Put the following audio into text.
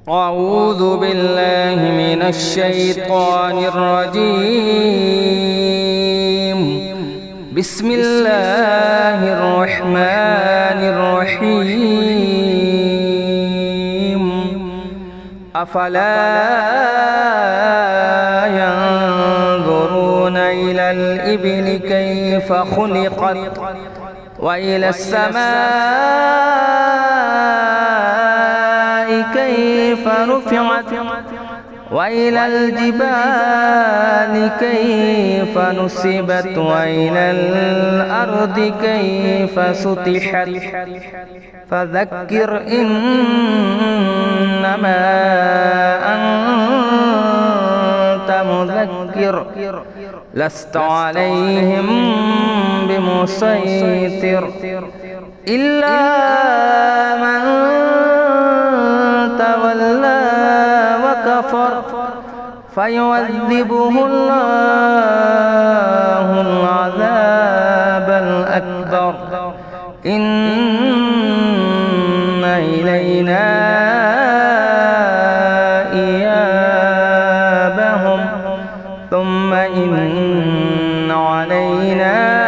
أعوذ بالله من الشيطان الرجيم. بسم الله الرحمن الرحيم. أفلا ينظرون إلى الإبل كيف خلقت وإلى السماء كيف رفعت وإلى الجبال كيف نصبت وإلى الأرض كيف سطحت فذكر إنما أنت مذكر لست عليهم بمسيطر إلا من تولى وكفر فيعذبه الله العذاب الأكبر إن إلينا إيابهم ثم إن علينا